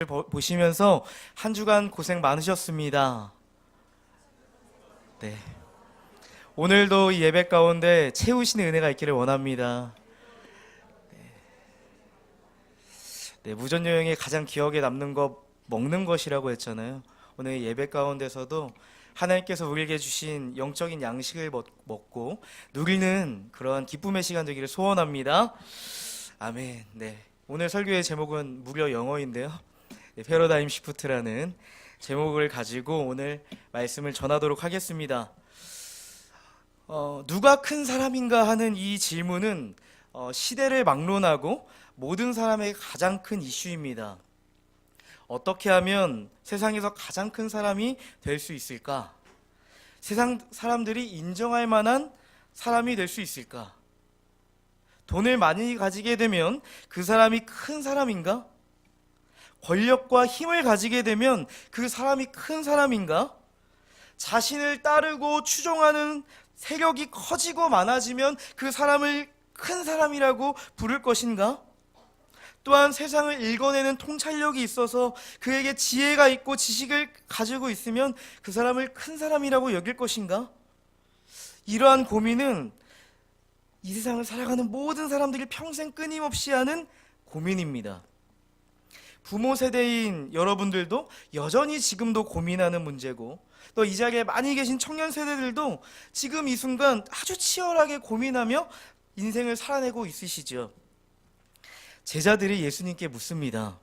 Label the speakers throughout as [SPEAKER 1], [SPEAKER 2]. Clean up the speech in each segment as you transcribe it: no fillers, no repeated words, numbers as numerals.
[SPEAKER 1] 보시면서 한 주간 고생 많으셨습니다. 네. 오늘도 이 예배 가운데 채우시는 은혜가 있기를 원합니다. 네, 무전여행의 가장 기억에 남는 것 먹는 것이라고 했잖아요. 오늘 예배 가운데서도 하나님께서 우리에게 주신 영적인 양식을 먹고 누리는 그러한 기쁨의 시간 되기를 소원합니다. 아멘. 네. 오늘 설교의 제목은 무려 영어인데요. 네, 패러다임 시프트라는 제목을 가지고 오늘 말씀을 전하도록 하겠습니다. 누가 큰 사람인가 하는 이 질문은 시대를 막론하고 모든 사람에게 가장 큰 이슈입니다. 어떻게 하면 세상에서 가장 큰 사람이 될 수 있을까? 세상 사람들이 인정할 만한 사람이 될 수 있을까? 돈을 많이 가지게 되면 그 사람이 큰 사람인가? 권력과 힘을 가지게 되면 그 사람이 큰 사람인가? 자신을 따르고 추종하는 세력이 커지고 많아지면 그 사람을 큰 사람이라고 부를 것인가? 또한 세상을 읽어내는 통찰력이 있어서 그에게 지혜가 있고 지식을 가지고 있으면 그 사람을 큰 사람이라고 여길 것인가? 이러한 고민은 이 세상을 살아가는 모든 사람들이 평생 끊임없이 하는 고민입니다. 부모 세대인 여러분들도 여전히 지금도 고민하는 문제고, 또 이 자리에 많이 계신 청년 세대들도 지금 이 순간 아주 치열하게 고민하며 인생을 살아내고 있으시죠. 제자들이 예수님께 묻습니다.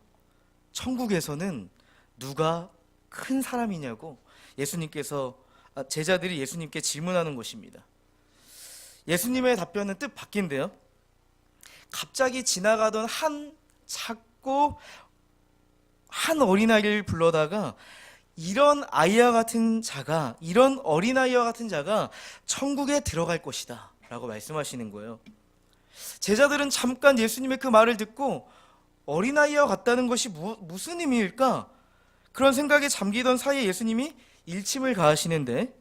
[SPEAKER 1] 천국에서는 누가 큰 사람이냐고 제자들이 예수님께 질문하는 것입니다. 예수님의 답변은 뜻 바뀐대요. 갑자기 지나가던 작고 한 어린아이를 불러다가 이런 어린아이와 같은 자가 천국에 들어갈 것이다 라고 말씀하시는 거예요. 제자들은 잠깐 예수님의 그 말을 듣고 어린아이와 같다는 것이 무슨 의미일까? 그런 생각에 잠기던 사이에 예수님이 일침을 가하시는데,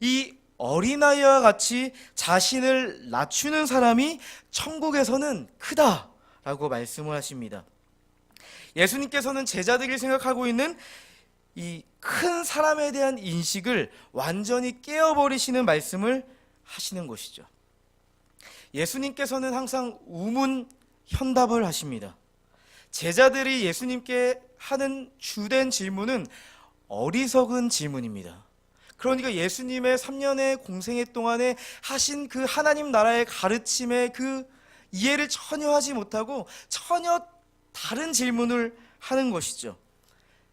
[SPEAKER 1] 이 어린아이와 같이 자신을 낮추는 사람이 천국에서는 크다라고 말씀을 하십니다. 예수님께서는 제자들이 생각하고 있는 이 큰 사람에 대한 인식을 완전히 깨어버리시는 말씀을 하시는 것이죠. 예수님께서는 항상 우문현답을 하십니다. 제자들이 예수님께 하는 주된 질문은 어리석은 질문입니다. 그러니까 예수님의 3년의 공생애 동안에 하신 그 하나님 나라의 가르침의 그 이해를 전혀 하지 못하고 전혀 다른 질문을 하는 것이죠.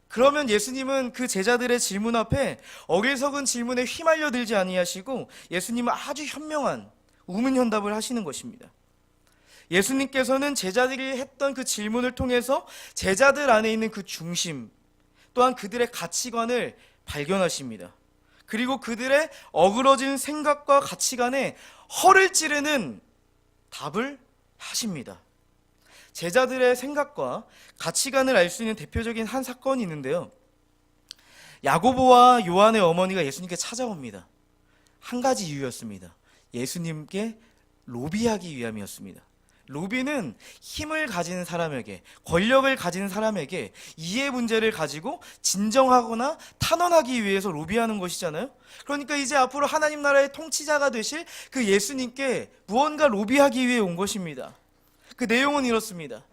[SPEAKER 1] 그러면 예수님은 그 제자들의 질문 앞에 어리석은 질문에 휘말려 들지 아니하시고 예수님은 아주 현명한 우문현답을 하시는 것입니다. 예수님께서는 제자들이 했던 그 질문을 통해서 제자들 안에 있는 그 중심, 또한 그들의 가치관을 발견하십니다. 그리고 그들의 어그러진 생각과 가치관에 허를 찌르는 답을 하십니다. 제자들의 생각과 가치관을 알 수 있는 대표적인 한 사건이 있는데요. 야고보와 요한의 어머니가 예수님께 찾아옵니다. 한 가지 이유였습니다. 예수님께 로비하기 위함이었습니다. 로비는 힘을 가진 사람에게, 권력을 가진 사람에게 이해 문제를 가지고 진정하거나 탄원하기 위해서 로비하는 것이잖아요. 그러니까 이제 앞으로 하나님 나라의 통치자가 되실 그 예수님께 무언가 로비하기 위해 온 것입니다. 그 내용은 이렇습니다.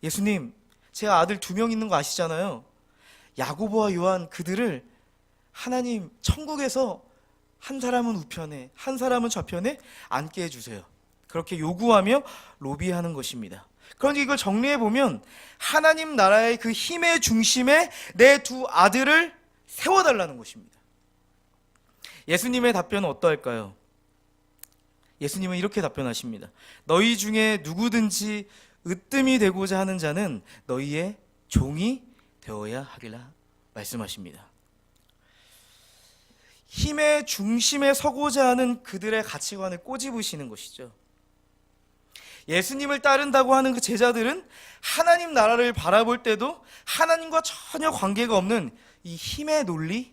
[SPEAKER 1] 예수님, 제가 아들 2명 있는 거 아시잖아요. 야고보와 요한, 그들을 하나님 천국에서 한 사람은 우편에 한 사람은 좌편에 앉게 해주세요. 그렇게 요구하며 로비하는 것입니다. 그런데 이걸 정리해보면 하나님 나라의 그 힘의 중심에 내 2 아들을 세워달라는 것입니다. 예수님의 답변은 어떠할까요? 예수님은 이렇게 답변하십니다. 너희 중에 누구든지 으뜸이 되고자 하는 자는 너희의 종이 되어야 하리라 말씀하십니다. 힘의 중심에 서고자 하는 그들의 가치관을 꼬집으시는 것이죠. 예수님을 따른다고 하는 그 제자들은 하나님 나라를 바라볼 때도 하나님과 전혀 관계가 없는 이 힘의 논리,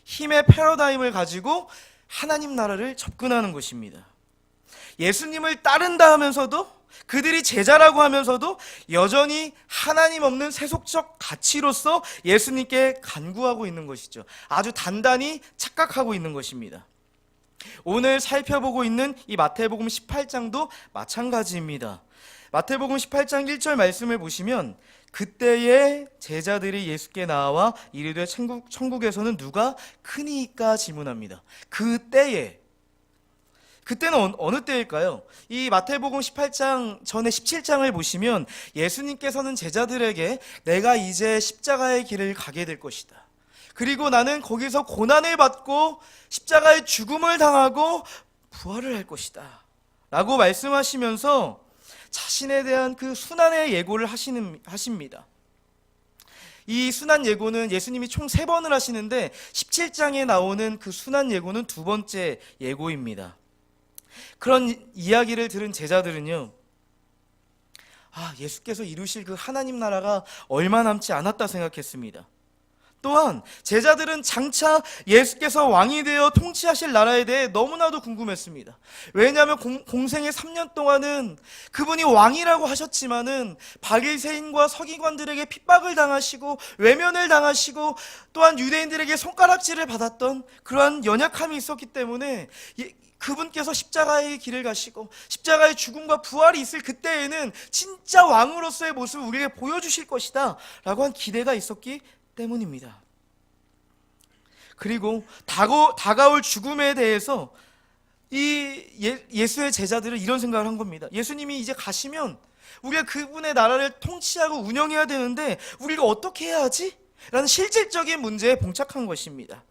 [SPEAKER 1] 힘의 패러다임을 가지고 하나님 나라를 접근하는 것입니다. 예수님을 따른다 하면서도, 그들이 제자라고 하면서도 여전히 하나님 없는 세속적 가치로서 예수님께 간구하고 있는 것이죠. 아주 단단히 착각하고 있는 것입니다. 오늘 살펴보고 있는 이 마태복음 18장도 마찬가지입니다. 마태복음 18장 1절 말씀을 보시면, 그때에 제자들이 예수께 나와 이르되 천국에서는 누가 크니까 질문합니다. 그때는 어느 때일까요? 이 마태복음 18장 전에 17장을 보시면 예수님께서는 제자들에게 내가 이제 십자가의 길을 가게 될 것이다, 그리고 나는 거기서 고난을 받고 십자가의 죽음을 당하고 부활을 할 것이다 라고 말씀하시면서 자신에 대한 그 순환의 예고를 하십니다. 이 순환 예고는 예수님이 총 3번을 하시는데 17장에 나오는 그 순환 예고는 2번째 예고입니다. 그런 이야기를 들은 제자들은요, 예수께서 이루실 그 하나님 나라가 얼마 남지 않았다 생각했습니다. 또한 제자들은 장차 예수께서 왕이 되어 통치하실 나라에 대해 너무나도 궁금했습니다. 왜냐하면 공생의 3년 동안은 그분이 왕이라고 하셨지만은 바리새인과 서기관들에게 핍박을 당하시고 외면을 당하시고 또한 유대인들에게 손가락질을 받았던 그러한 연약함이 있었기 때문에 그분께서 십자가의 길을 가시고 십자가의 죽음과 부활이 있을 그때에는 진짜 왕으로서의 모습을 우리에게 보여주실 것이다 라고 한 기대가 있었기 때문입니다. 그리고 다가올 죽음에 대해서 예수의 제자들은 이런 생각을 한 겁니다. 예수님이 이제 가시면 우리가 그분의 나라를 통치하고 운영해야 되는데 우리가 어떻게 해야 하지? 라는 실질적인 문제에 봉착한 것입니다.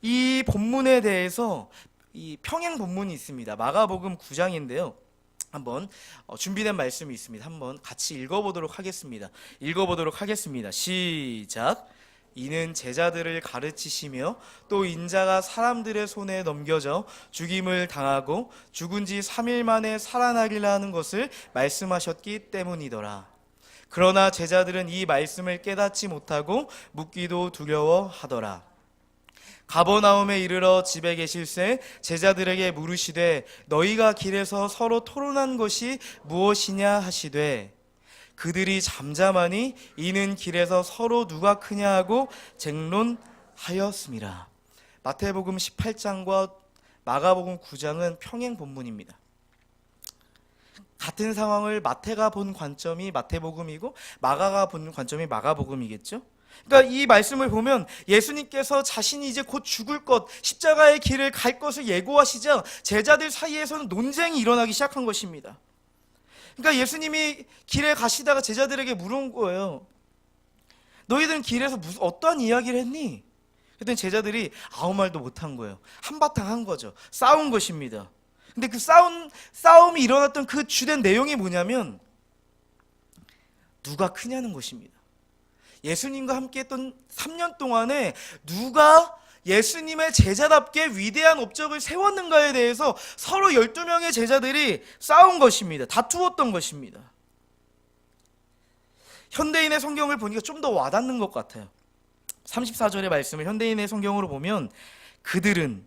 [SPEAKER 1] 이 본문에 대해서 이 평행 본문이 있습니다. 마가복음 9장인데요. 한번 준비된 말씀이 있습니다. 한번 같이 읽어보도록 하겠습니다. 시작. 이는 제자들을 가르치시며 또 인자가 사람들의 손에 넘겨져 죽임을 당하고 죽은 지 3일 만에 살아나리라 하는 것을 말씀하셨기 때문이더라. 그러나 제자들은 이 말씀을 깨닫지 못하고 묻기도 두려워하더라. 가버나움에 이르러 집에 계실새 제자들에게 물으시되 너희가 길에서 서로 토론한 것이 무엇이냐 하시되 그들이 잠잠하니 이는 길에서 서로 누가 크냐 하고 쟁론하였음이라. 마태복음 18장과 마가복음 9장은 평행 본문입니다. 같은 상황을 마태가 본 관점이 마태복음이고 마가가 본 관점이 마가복음이겠죠. 그러니까 이 말씀을 보면 예수님께서 자신이 이제 곧 죽을 것, 십자가의 길을 갈 것을 예고하시자 제자들 사이에서는 논쟁이 일어나기 시작한 것입니다. 그러니까 예수님이 길에 가시다가 제자들에게 물은 거예요. 너희들은 길에서 어떠한 이야기를 했니? 그랬더니 제자들이 아무 말도 못한 거예요. 한바탕 한 거죠. 싸운 것입니다. 근데 그 싸움이 일어났던 그 주된 내용이 뭐냐면 누가 크냐는 것입니다. 예수님과 함께 했던 3년 동안에 누가 예수님의 제자답게 위대한 업적을 세웠는가에 대해서 서로 12명의 제자들이 싸운 것입니다. 다투었던 것입니다. 현대인의 성경을 보니까 좀 더 와닿는 것 같아요. 34절의 말씀을 현대인의 성경으로 보면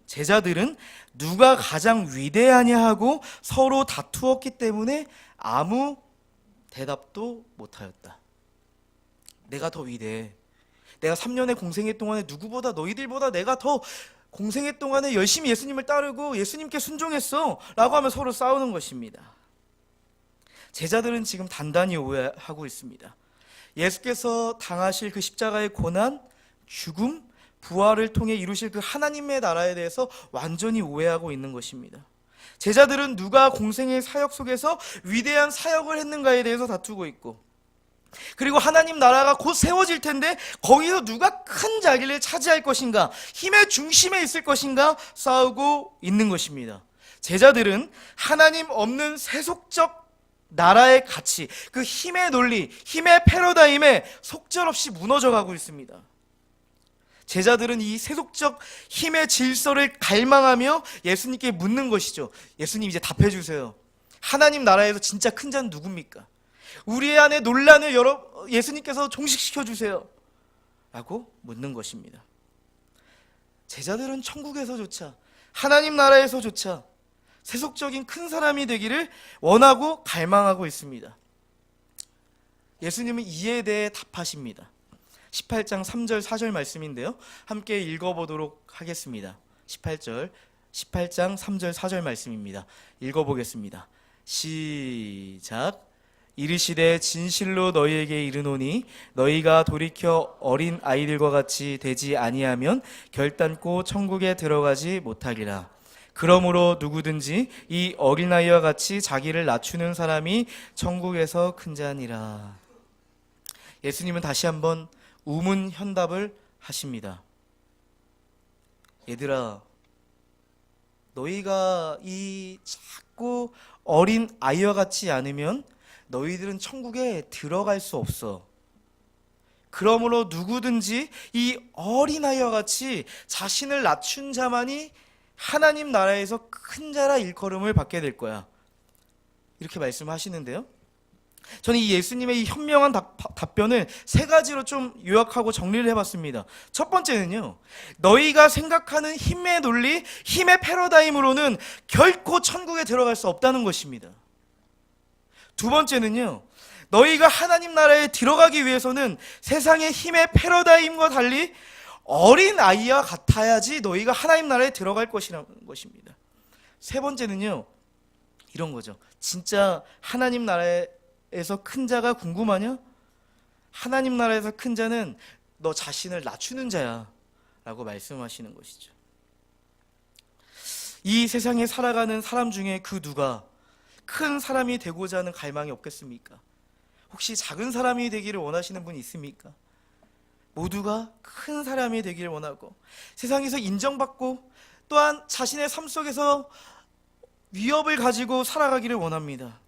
[SPEAKER 1] 제자들은 누가 가장 위대하냐 하고 서로 다투었기 때문에 아무 대답도 못하였다. 내가 더 위대해. 내가 3년의 공생애 동안에 누구보다 너희들보다 내가 더 공생애 동안에 열심히 예수님을 따르고 예수님께 순종했어 라고 하면 서로 싸우는 것입니다. 제자들은 지금 단단히 오해하고 있습니다. 예수께서 당하실 그 십자가의 고난, 죽음, 부활을 통해 이루실 그 하나님의 나라에 대해서 완전히 오해하고 있는 것입니다. 제자들은 누가 공생의 사역 속에서 위대한 사역을 했는가에 대해서 다투고 있고, 그리고 하나님 나라가 곧 세워질 텐데 거기서 누가 큰 자리를 차지할 것인가, 힘의 중심에 있을 것인가 싸우고 있는 것입니다. 제자들은 하나님 없는 세속적 나라의 가치, 그 힘의 논리, 힘의 패러다임에 속절없이 무너져가고 있습니다. 제자들은 이 세속적 힘의 질서를 갈망하며 예수님께 묻는 것이죠. 예수님 이제 답해 주세요. 하나님 나라에서 진짜 큰 자는 누굽니까? 우리 안에 논란을 예수님께서 종식시켜 주세요 라고 묻는 것입니다. 제자들은 천국에서조차, 하나님 나라에서조차 세속적인 큰 사람이 되기를 원하고 갈망하고 있습니다. 예수님은 이에 대해 답하십니다. 18장 3절 4절 말씀인데요, 함께 읽어보도록 하겠습니다. 18장 3절 4절 말씀입니다. 읽어보겠습니다. 시작. 이르시되 진실로 너희에게 이르노니 너희가 돌이켜 어린 아이들과 같이 되지 아니하면 결단코 천국에 들어가지 못하리라. 그러므로 누구든지 이 어린아이와 같이 자기를 낮추는 사람이 천국에서 큰 자니라. 예수님은 다시 한번 우문현답을 하십니다. 얘들아, 너희가 이 자꾸 어린 아이와 같지 않으면 너희들은 천국에 들어갈 수 없어. 그러므로 누구든지 이 어린아이와 같이 자신을 낮춘 자만이 하나님 나라에서 큰 자라 일컬음을 받게 될 거야. 이렇게 말씀하시는데요, 저는 이 예수님의 이 현명한 답변을 세 가지로 좀 요약하고 정리를 해봤습니다. 첫 번째는요, 너희가 생각하는 힘의 논리, 힘의 패러다임으로는 결코 천국에 들어갈 수 없다는 것입니다. 두 번째는요, 너희가 하나님 나라에 들어가기 위해서는 세상의 힘의 패러다임과 달리 어린 아이와 같아야지 너희가 하나님 나라에 들어갈 것이라는 것입니다. 세 번째는요, 이런 거죠. 진짜 하나님 나라에서 큰 자가 궁금하냐? 하나님 나라에서 큰 자는 너 자신을 낮추는 자야 라고 말씀하시는 것이죠. 이 세상에 살아가는 사람 중에 그 누가 큰 사람이 되고자 하는 갈망이 없겠습니까? 혹시 작은 사람이 되기를 원하시는 분이 있습니까? 모두가 큰 사람이 되기를 원하고 세상에서 인정받고 또한 자신의 삶 속에서 위협을 가지고 살아가기를 원합니다.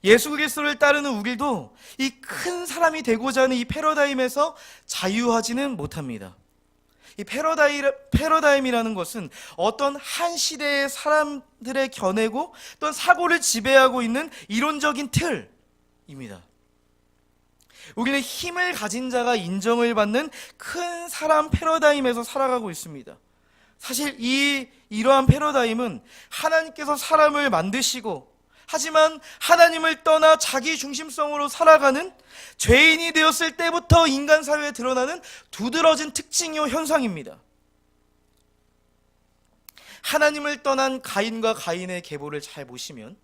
[SPEAKER 1] 예수 그리스도를 따르는 우리도 이 큰 사람이 되고자 하는 이 패러다임에서 자유하지는 못합니다. 이 패러다임이라는 것은 어떤 한 시대의 사람들의 견해고 또한 사고를 지배하고 있는 이론적인 틀입니다. 우리는 힘을 가진 자가 인정을 받는 큰 사람 패러다임에서 살아가고 있습니다. 사실 이러한 패러다임은 하나님께서 사람을 만드시고 하지만 하나님을 떠나 자기 중심성으로 살아가는 죄인이 되었을 때부터 인간 사회에 드러나는 두드러진 특징이요 현상입니다. 하나님을 떠난 가인과 가인의 계보를 잘 보시면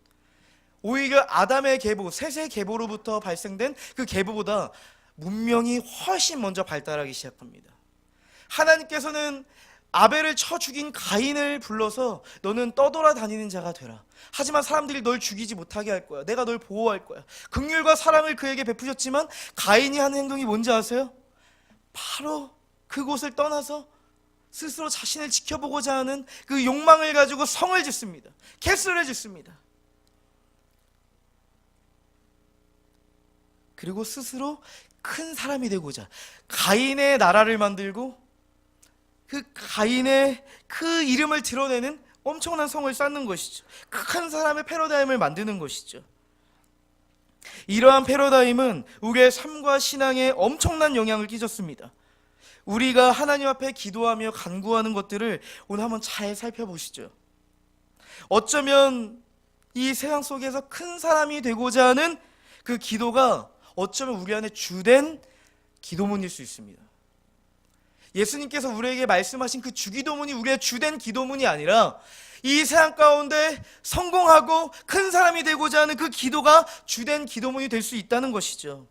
[SPEAKER 1] 오히려 아담의 계보, 셋의 계보로부터 발생된 그 계보보다 문명이 훨씬 먼저 발달하기 시작합니다. 하나님께서는 아벨을 쳐 죽인 가인을 불러서 너는 떠돌아다니는 자가 되라. 하지만 사람들이 널 죽이지 못하게 할 거야. 내가 널 보호할 거야. 긍휼과 사랑을 그에게 베푸셨지만 가인이 하는 행동이 뭔지 아세요? 바로 그곳을 떠나서 스스로 자신을 지켜보고자 하는 그 욕망을 가지고 성을 짓습니다. 캐슬을 짓습니다. 그리고 스스로 큰 사람이 되고자 가인의 나라를 만들고 그 가인의 그 이름을 드러내는 엄청난 성을 쌓는 것이죠. 큰 사람의 패러다임을 만드는 것이죠. 이러한 패러다임은 우리의 삶과 신앙에 엄청난 영향을 끼쳤습니다. 우리가 하나님 앞에 기도하며 간구하는 것들을 오늘 한번 잘 살펴보시죠. 어쩌면 이 세상 속에서 큰 사람이 되고자 하는 그 기도가 어쩌면 우리 안에 주된 기도문일 수 있습니다. 예수님께서 우리에게 말씀하신 그 주기도문이 우리의 주된 기도문이 아니라 이 세상 가운데 성공하고 큰 사람이 되고자 하는 그 기도가 주된 기도문이 될 수 있다는 것이죠.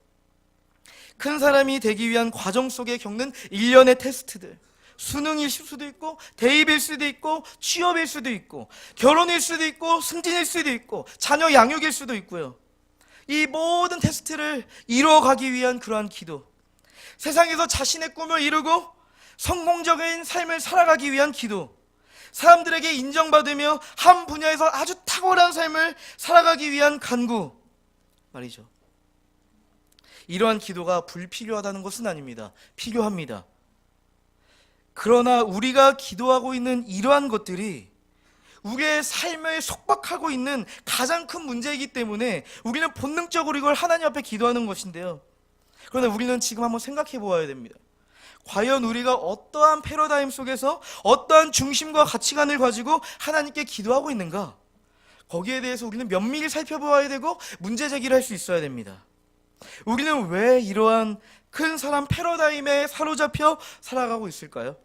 [SPEAKER 1] 큰 사람이 되기 위한 과정 속에 겪는 일련의 테스트들, 수능일 수도 있고 대입일 수도 있고 취업일 수도 있고 결혼일 수도 있고 승진일 수도 있고 자녀 양육일 수도 있고요. 이 모든 테스트를 이루어가기 위한 그러한 기도, 세상에서 자신의 꿈을 이루고 성공적인 삶을 살아가기 위한 기도, 사람들에게 인정받으며 한 분야에서 아주 탁월한 삶을 살아가기 위한 간구 말이죠. 이러한 기도가 불필요하다는 것은 아닙니다. 필요합니다. 그러나 우리가 기도하고 있는 이러한 것들이 우리의 삶을 속박하고 있는 가장 큰 문제이기 때문에 우리는 본능적으로 이걸 하나님 앞에 기도하는 것인데요, 그러나 우리는 지금 한번 생각해 보아야 됩니다. 과연 우리가 어떠한 패러다임 속에서 어떠한 중심과 가치관을 가지고 하나님께 기도하고 있는가? 거기에 대해서 우리는 면밀히 살펴보아야 되고 문제 제기를 할 수 있어야 됩니다. 우리는 왜 이러한 큰 사람 패러다임에 사로잡혀 살아가고 있을까요?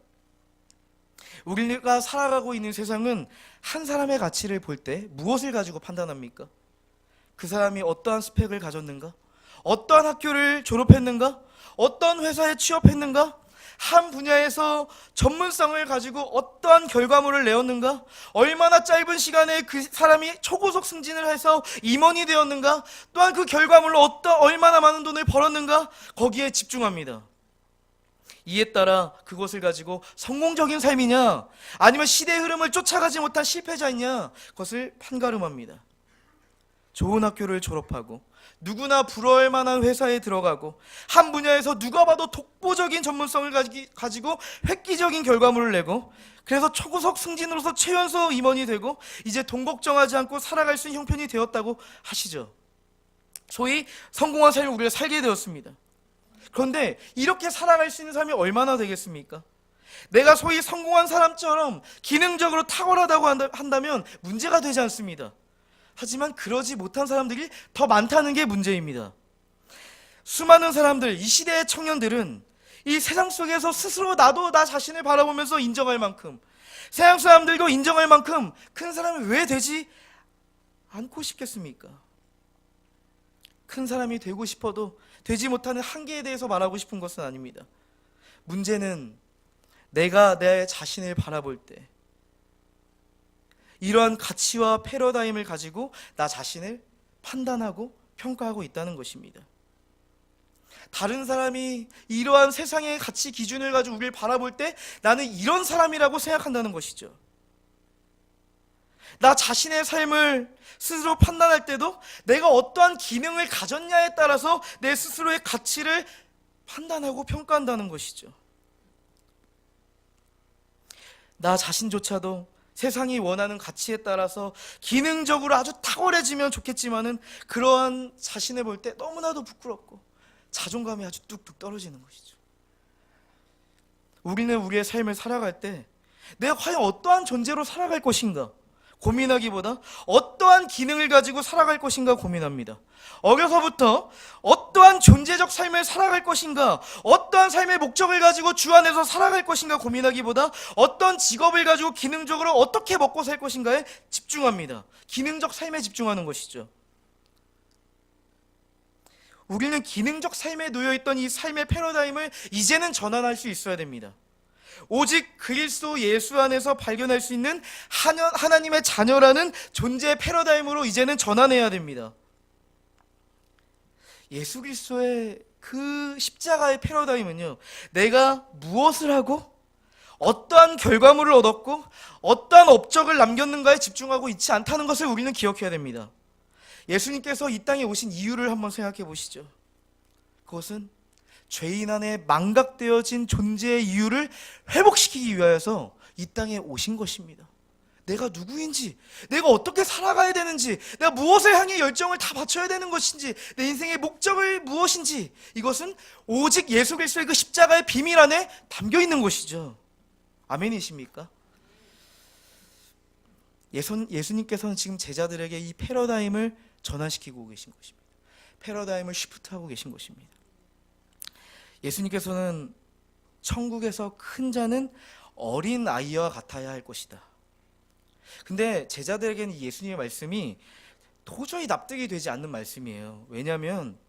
[SPEAKER 1] 우리가 살아가고 있는 세상은 한 사람의 가치를 볼 때 무엇을 가지고 판단합니까? 그 사람이 어떠한 스펙을 가졌는가? 어떠한 학교를 졸업했는가? 어떤 회사에 취업했는가? 한 분야에서 전문성을 가지고 어떠한 결과물을 내었는가? 얼마나 짧은 시간에 그 사람이 초고속 승진을 해서 임원이 되었는가? 또한 그 결과물로 얼마나 많은 돈을 벌었는가? 거기에 집중합니다. 이에 따라 그것을 가지고 성공적인 삶이냐, 아니면 시대의 흐름을 쫓아가지 못한 실패자이냐, 그것을 판가름합니다. 좋은 학교를 졸업하고 누구나 부러워할 만한 회사에 들어가고 한 분야에서 누가 봐도 독보적인 전문성을 가지고 획기적인 결과물을 내고, 그래서 초고속 승진으로서 최연소 임원이 되고 이제 돈 걱정하지 않고 살아갈 수 있는 형편이 되었다고 하시죠. 소위 성공한 삶을 우리가 살게 되었습니다. 그런데 이렇게 살아갈 수 있는 삶이 얼마나 되겠습니까? 내가 소위 성공한 사람처럼 기능적으로 탁월하다고 한다면 문제가 되지 않습니다. 하지만 그러지 못한 사람들이 더 많다는 게 문제입니다. 수많은 사람들, 이 시대의 청년들은 이 세상 속에서 스스로 나도 나 자신을 바라보면서 인정할 만큼, 세상 사람들도 인정할 만큼 큰 사람이 왜 되지 않고 싶겠습니까? 큰 사람이 되고 싶어도 되지 못하는 한계에 대해서 말하고 싶은 것은 아닙니다. 문제는 내가 내 자신을 바라볼 때 이러한 가치와 패러다임을 가지고 나 자신을 판단하고 평가하고 있다는 것입니다. 다른 사람이 이러한 세상의 가치 기준을 가지고 우리를 바라볼 때 나는 이런 사람이라고 생각한다는 것이죠. 나 자신의 삶을 스스로 판단할 때도 내가 어떠한 기능을 가졌냐에 따라서 내 스스로의 가치를 판단하고 평가한다는 것이죠. 나 자신조차도 세상이 원하는 가치에 따라서 기능적으로 아주 탁월해지면 좋겠지만은 그러한 자신을 볼 때 너무나도 부끄럽고 자존감이 아주 뚝뚝 떨어지는 것이죠. 우리는 우리의 삶을 살아갈 때 내가 과연 어떠한 존재로 살아갈 것인가 고민하기보다 어떠한 기능을 가지고 살아갈 것인가 고민합니다. 어려서부터 어떠한 존재적 삶을 살아갈 것인가, 어떠한 삶의 목적을 가지고 주 안에서 살아갈 것인가 고민하기보다 어떤 직업을 가지고 기능적으로 어떻게 먹고 살 것인가에 집중합니다. 기능적 삶에 집중하는 것이죠. 우리는 기능적 삶에 놓여있던 이 삶의 패러다임을 이제는 전환할 수 있어야 됩니다. 오직 그리스도 예수 안에서 발견할 수 있는 하나님의 자녀라는 존재의 패러다임으로 이제는 전환해야 됩니다. 예수 그리스도의 그 십자가의 패러다임은요, 내가 무엇을 하고 어떠한 결과물을 얻었고 어떠한 업적을 남겼는가에 집중하고 있지 않다는 것을 우리는 기억해야 됩니다. 예수님께서 이 땅에 오신 이유를 한번 생각해 보시죠. 그것은 죄인 안에 망각되어진 존재의 이유를 회복시키기 위하여서 이 땅에 오신 것입니다. 내가 누구인지, 내가 어떻게 살아가야 되는지, 내가 무엇을 향해 열정을 다 바쳐야 되는 것인지, 내 인생의 목적을 무엇인지, 이것은 오직 예수 그리스도의 그 십자가의 비밀 안에 담겨 있는 것이죠. 아멘이십니까? 예수님께서는 지금 제자들에게 이 패러다임을 전환시키고 계신 것입니다. 패러다임을 시프트하고 계신 것입니다. 예수님께서는 천국에서 큰 자는 어린 아이와 같아야 할 것이다. 근데 제자들에게는 예수님의 말씀이 도저히 납득이 되지 않는 말씀이에요. 왜냐하면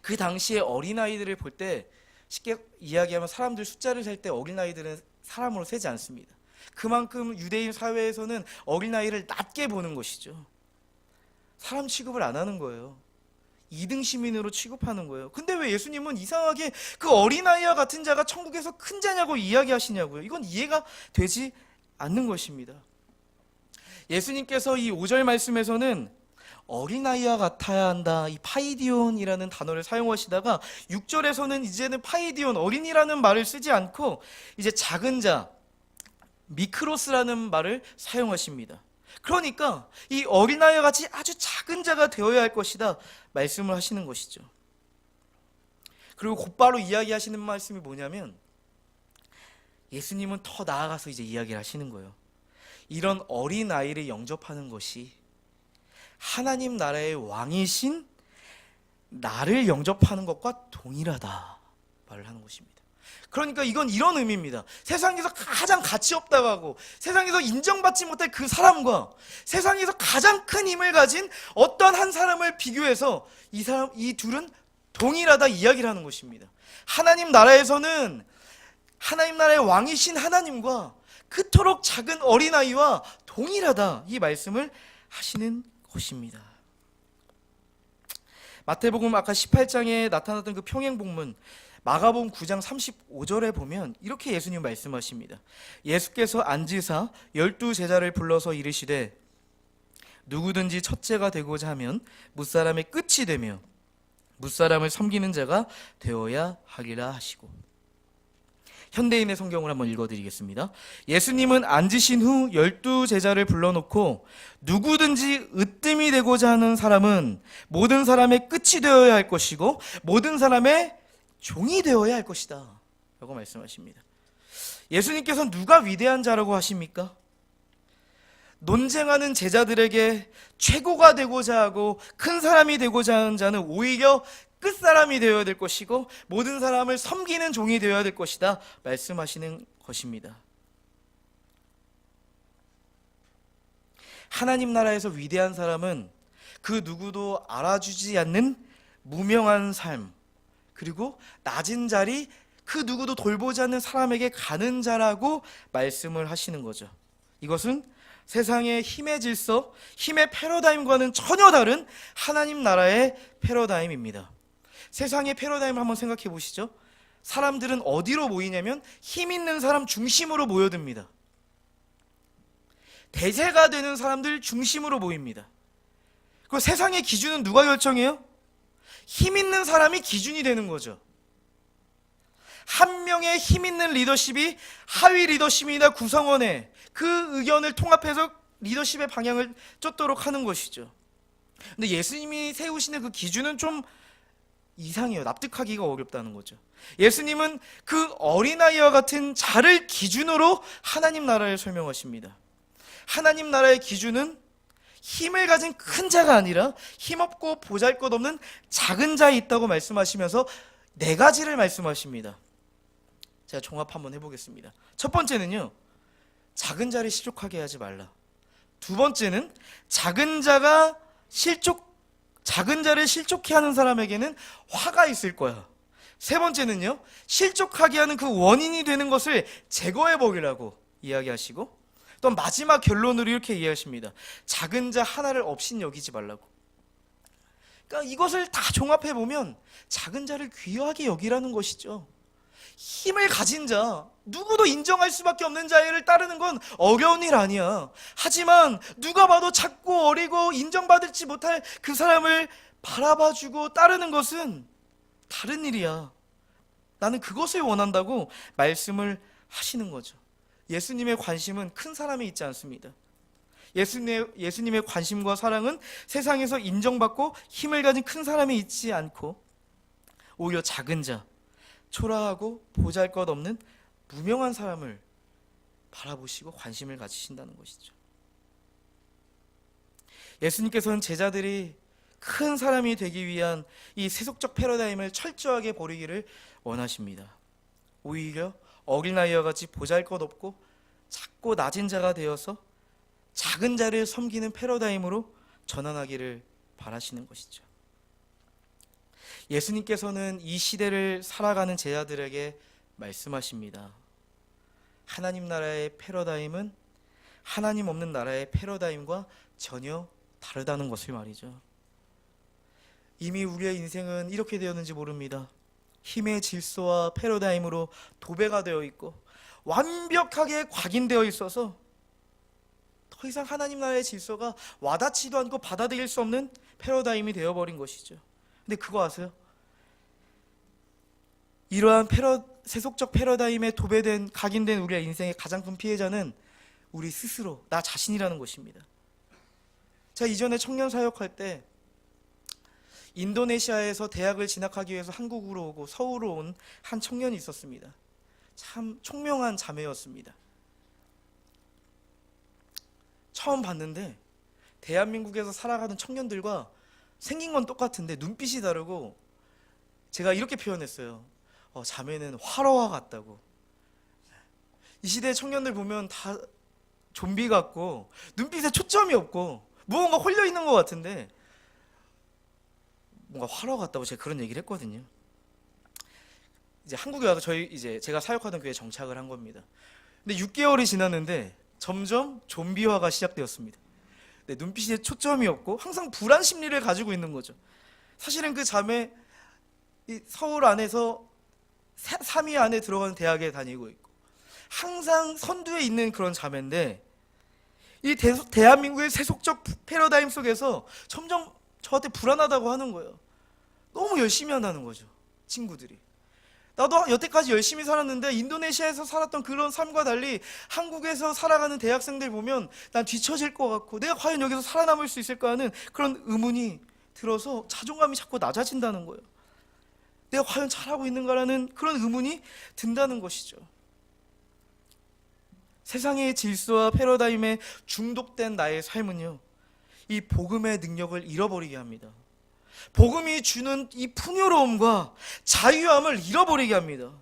[SPEAKER 1] 그 당시에 어린아이들을 볼 때, 쉽게 이야기하면 사람들 숫자를 셀 때 어린아이들은 사람으로 세지 않습니다. 그만큼 유대인 사회에서는 어린아이를 낮게 보는 것이죠. 사람 취급을 안 하는 거예요. 2등 시민으로 취급하는 거예요. 근데 왜 예수님은 이상하게 그 어린아이와 같은 자가 천국에서 큰 자냐고 이야기하시냐고요. 이건 이해가 되지 않는 것입니다. 예수님께서 이 5절 말씀에서는 어린아이와 같아야 한다, 이 파이디온이라는 단어를 사용하시다가 6절에서는 이제는 파이디온, 어린이라는 말을 쓰지 않고 이제 작은 자, 미크로스라는 말을 사용하십니다. 그러니까 이 어린아이와 같이 아주 작은 자가 되어야 할 것이다 말씀을 하시는 것이죠. 그리고 곧바로 이야기하시는 말씀이 뭐냐면, 예수님은 더 나아가서 이제 이야기를 하시는 거예요. 이런 어린아이를 영접하는 것이 하나님 나라의 왕이신 나를 영접하는 것과 동일하다 말을 하는 것입니다. 그러니까 이건 이런 의미입니다. 세상에서 가장 가치 없다고 하고 세상에서 인정받지 못할 그 사람과 세상에서 가장 큰 힘을 가진 어떤 한 사람을 비교해서 이 둘은 동일하다 이야기를 하는 것입니다. 하나님 나라에서는 하나님 나라의 왕이신 하나님과 그토록 작은 어린아이와 동일하다 이 말씀을 하시는 것입니다. 마태복음 아까 18장에 나타났던 그 평행복문 마가복음 9장 35절에 보면 이렇게 예수님 말씀하십니다. 예수께서 앉으사 12제자를 불러서 이르시되 누구든지 첫째가 되고자 하면 무사람의 끝이 되며 무사람을 섬기는 자가 되어야 하리라 하시고, 현대인의 성경을 한번 읽어드리겠습니다. 예수님은 앉으신 후 12제자를 불러놓고 누구든지 으뜸이 되고자 하는 사람은 모든 사람의 끝이 되어야 할 것이고 모든 사람의 종이 되어야 할 것이다 라고 말씀하십니다. 예수님께서는 누가 위대한 자라고 하십니까? 논쟁하는 제자들에게 최고가 되고자 하고 큰 사람이 되고자 하는 자는 오히려 끝사람이 되어야 될 것이고 모든 사람을 섬기는 종이 되어야 될 것이다 말씀하시는 것입니다. 하나님 나라에서 위대한 사람은 그 누구도 알아주지 않는 무명한 삶, 그리고 낮은 자리, 그 누구도 돌보지 않는 사람에게 가는 자라고 말씀을 하시는 거죠. 이것은 세상의 힘의 질서, 힘의 패러다임과는 전혀 다른 하나님 나라의 패러다임입니다. 세상의 패러다임을 한번 생각해 보시죠. 사람들은 어디로 모이냐면 힘 있는 사람 중심으로 모여듭니다. 대세가 되는 사람들 중심으로 모입니다. 그리고 세상의 기준은 누가 결정해요? 힘 있는 사람이 기준이 되는 거죠. 한 명의 힘 있는 리더십이 하위 리더십이나 구성원의 그 의견을 통합해서 리더십의 방향을 쫓도록 하는 것이죠. 근데 예수님이 세우시는 그 기준은 좀 이상해요. 납득하기가 어렵다는 거죠. 예수님은 그 어린아이와 같은 자를 기준으로 하나님 나라를 설명하십니다. 하나님 나라의 기준은 힘을 가진 큰 자가 아니라 힘없고 보잘것없는 작은 자에 있다고 말씀하시면서 네 가지를 말씀하십니다. 제가 종합 한번 해보겠습니다. 첫 번째는요, 작은 자를 실족하게 하지 말라. 두 번째는 작은 자를 실족해 하는 사람에게는 화가 있을 거야. 세 번째는요, 실족하게 하는 그 원인이 되는 것을 제거해 버리라고 이야기하시고, 또 마지막 결론으로 이렇게 이해하십니다. 작은 자 하나를 없인 여기지 말라고. 그러니까 이것을 다 종합해 보면 작은 자를 귀하게 여기라는 것이죠. 힘을 가진 자, 누구도 인정할 수밖에 없는 자를 따르는 건 어려운 일 아니야. 하지만 누가 봐도 작고 어리고 인정받을지 못할 그 사람을 바라봐주고 따르는 것은 다른 일이야. 나는 그것을 원한다고 말씀을 하시는 거죠. 예수님의 관심은 큰 사람에 있지 않습니다. 예수님의 관심과 사랑은 세상에서 인정받고 힘을 가진 큰 사람에 있지 않고 오히려 작은 자, 초라하고 보잘것없는 무명한 사람을 바라보시고 관심을 가지신다는 것이죠. 예수님께서는 제자들이 큰 사람이 되기 위한 이 세속적 패러다임을 철저하게 버리기를 원하십니다. 오히려 어린아이와 같이 보잘것없고 작고 낮은 자가 되어서 작은 자를 섬기는 패러다임으로 전환하기를 바라시는 것이죠. 예수님께서는 이 시대를 살아가는 제자들에게 말씀하십니다. 하나님 나라의 패러다임은 하나님 없는 나라의 패러다임과 전혀 다르다는 것을 말이죠. 이미 우리의 인생은 이렇게 되었는지 모릅니다. 힘의 질서와 패러다임으로 도배가 되어 있고 완벽하게 각인되어 있어서 더 이상 하나님 나라의 질서가 와닿지도 않고 받아들일 수 없는 패러다임이 되어버린 것이죠. 근데 그거 아세요? 이러한 세속적 패러다임에 도배된 각인된 우리의 인생의 가장 큰 피해자는 우리 스스로, 나 자신이라는 것입니다. 제가 이전에 청년 사역할 때 인도네시아에서 대학을 진학하기 위해서 한국으로 오고 서울로 온 한 청년이 있었습니다. 참 총명한 자매였습니다. 처음 봤는데 대한민국에서 살아가는 청년들과 생긴 건 똑같은데 눈빛이 다르고, 제가 이렇게 표현했어요. 자매는 활화와 같다고. 이 시대의 청년들 보면 다 좀비 같고 눈빛에 초점이 없고 무언가 홀려 있는 것 같은데 뭔가 활화 같다고 제가 그런 얘기를 했거든요. 이제 한국에 와서 제가 사역하던 교회에 정착을 한 겁니다. 근데 6개월이 지났는데 점점 좀비화가 시작되었습니다. 네, 눈빛에 초점이 없고 항상 불안 심리를 가지고 있는 거죠. 사실은 그 자매 서울 안에서 3위 안에 들어가는 대학에 다니고 있고 항상 선두에 있는 그런 자매인데, 이 대한민국의 세속적 패러다임 속에서 점점 저한테 불안하다고 하는 거예요. 너무 열심히 한다는 거죠, 친구들이. 나도 여태까지 열심히 살았는데 인도네시아에서 살았던 그런 삶과 달리 한국에서 살아가는 대학생들 보면 난 뒤처질 것 같고, 내가 과연 여기서 살아남을 수 있을까 하는 그런 의문이 들어서 자존감이 자꾸 낮아진다는 거예요. 내가 과연 잘하고 있는가라는 그런 의문이 든다는 것이죠. 세상의 질서와 패러다임에 중독된 나의 삶은요, 이 복음의 능력을 잃어버리게 합니다. 복음이 주는 이 풍요로움과 자유함을 잃어버리게 합니다.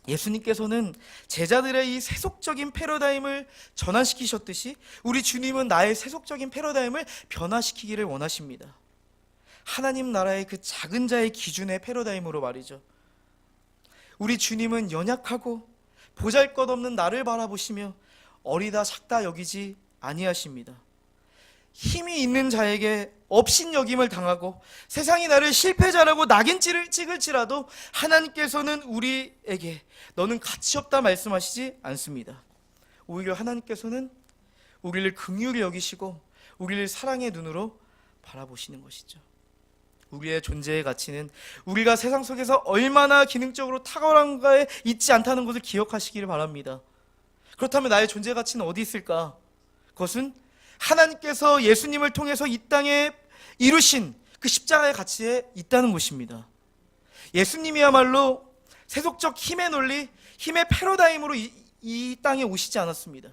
[SPEAKER 1] 예수님께서는 제자들의 이 세속적인 패러다임을 전환시키셨듯이 우리 주님은 나의 세속적인 패러다임을 변화시키기를 원하십니다. 하나님 나라의 그 작은 자의 기준의 패러다임으로 말이죠. 우리 주님은 연약하고 보잘것없는 나를 바라보시며 어리다 작다 여기지 아니하십니다. 힘이 있는 자에게 업신여김을 당하고 세상이 나를 실패자라고 낙인찍을 찍을지라도 하나님께서는 우리에게 너는 가치 없다 말씀하시지 않습니다. 오히려 하나님께서는 우리를 긍휼히 여기시고 우리를 사랑의 눈으로 바라보시는 것이죠. 우리의 존재의 가치는 우리가 세상 속에서 얼마나 기능적으로 탁월한가에 있지 않다는 것을 기억하시기를 바랍니다. 그렇다면 나의 존재 가치는 어디 있을까? 그것은 하나님께서 예수님을 통해서 이 땅에 이루신 그 십자가의 가치에 있다는 것입니다. 예수님이야말로 세속적 힘의 논리, 힘의 패러다임으로 이 땅에 오시지 않았습니다.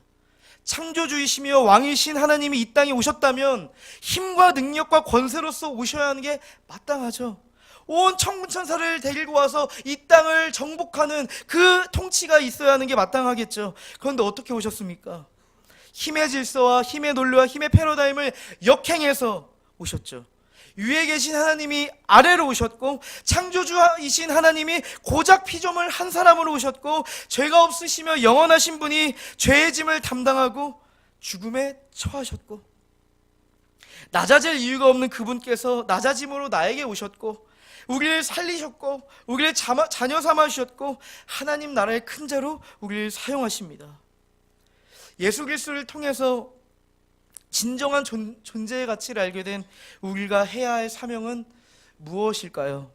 [SPEAKER 1] 창조주이시며 왕이신 하나님이 이 땅에 오셨다면 힘과 능력과 권세로서 오셔야 하는 게 마땅하죠. 온 천군천사를 데리고 와서 이 땅을 정복하는 그 통치가 있어야 하는 게 마땅하겠죠. 그런데 어떻게 오셨습니까? 힘의 질서와 힘의 논리와 힘의 패러다임을 역행해서 오셨죠. 위에 계신 하나님이 아래로 오셨고, 창조주이신 하나님이 고작 피조물 한 사람으로 오셨고, 죄가 없으시며 영원하신 분이 죄의 짐을 담당하고 죽음에 처하셨고, 낮아질 이유가 없는 그분께서 낮아짐으로 나에게 오셨고, 우리를 살리셨고, 우리를 자녀 삼아주셨고, 하나님 나라의 큰 자로 우리를 사용하십니다. 예수 그리스도를 통해서 진정한 존재의 가치를 알게 된 우리가 해야 할 사명은 무엇일까요?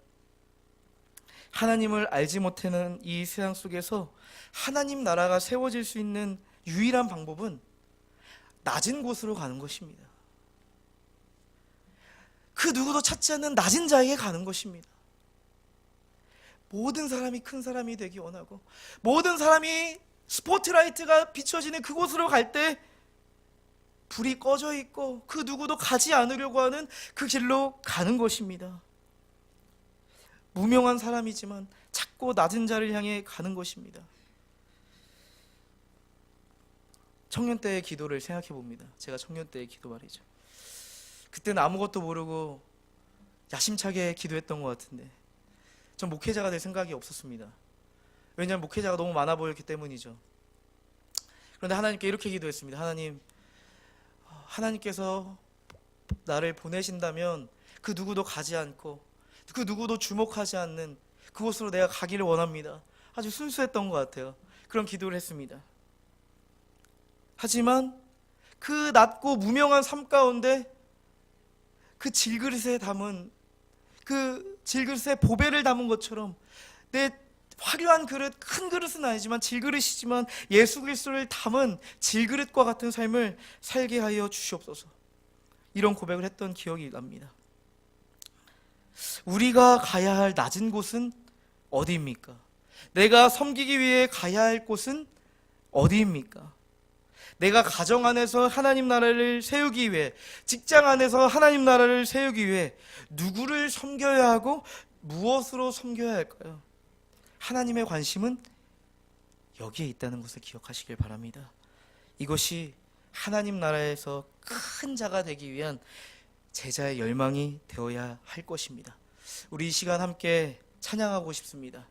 [SPEAKER 1] 하나님을 알지 못하는 이 세상 속에서 하나님 나라가 세워질 수 있는 유일한 방법은 낮은 곳으로 가는 것입니다. 그 누구도 찾지 않는 낮은 자에게 가는 것입니다. 모든 사람이 큰 사람이 되기 원하고, 모든 사람이 스포트라이트가 비춰지는 그곳으로 갈 때 불이 꺼져 있고 그 누구도 가지 않으려고 하는 그 길로 가는 것입니다. 무명한 사람이지만 작고 낮은 자를 향해 가는 것입니다. 청년 때의 기도를 생각해 봅니다. 제가 청년 때의 기도 말이죠. 그때는 아무것도 모르고 야심차게 기도했던 것 같은데 전 목회자가 될 생각이 없었습니다. 왜냐하면 목회자가 너무 많아 보였기 때문이죠. 그런데 하나님께 이렇게 기도했습니다. 하나님께서 나를 보내신다면 그 누구도 가지 않고 그 누구도 주목하지 않는 그곳으로 내가 가기를 원합니다. 아주 순수했던 것 같아요. 그런 기도를 했습니다. 하지만 그 낮고 무명한 삶 가운데 그 질그릇에 보배를 담은 것처럼 내 화려한 그릇, 큰 그릇은 아니지만 질그릇이지만 예수 그리스도를 담은 질그릇과 같은 삶을 살게 하여 주시옵소서. 이런 고백을 했던 기억이 납니다. 우리가 가야 할 낮은 곳은 어디입니까? 내가 섬기기 위해 가야 할 곳은 어디입니까? 내가 가정 안에서 하나님 나라를 세우기 위해, 직장 안에서 하나님 나라를 세우기 위해 누구를 섬겨야 하고 무엇으로 섬겨야 할까요? 하나님의 관심은 여기에 있다는 것을 기억하시길 바랍니다. 이것이 하나님 나라에서 큰 자가 되기 위한 제자의 열망이 되어야 할 것입니다. 우리 이 시간 함께 찬양하고 싶습니다.